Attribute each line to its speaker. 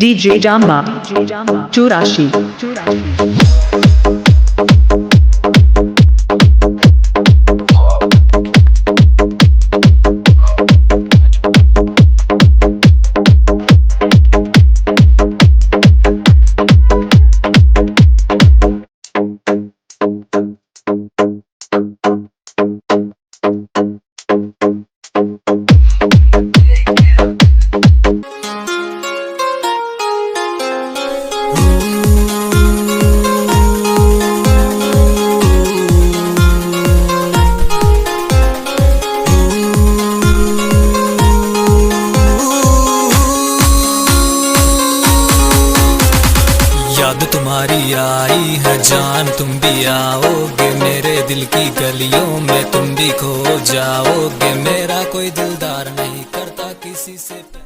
Speaker 1: DJ Jamba, Churashi.
Speaker 2: याद तुम्हारी आई है जान, तुम भी आओगे मेरे दिल की गलियों में, तुम भी खो जाओगे। मेरा कोई दिलदार नहीं करता किसी से।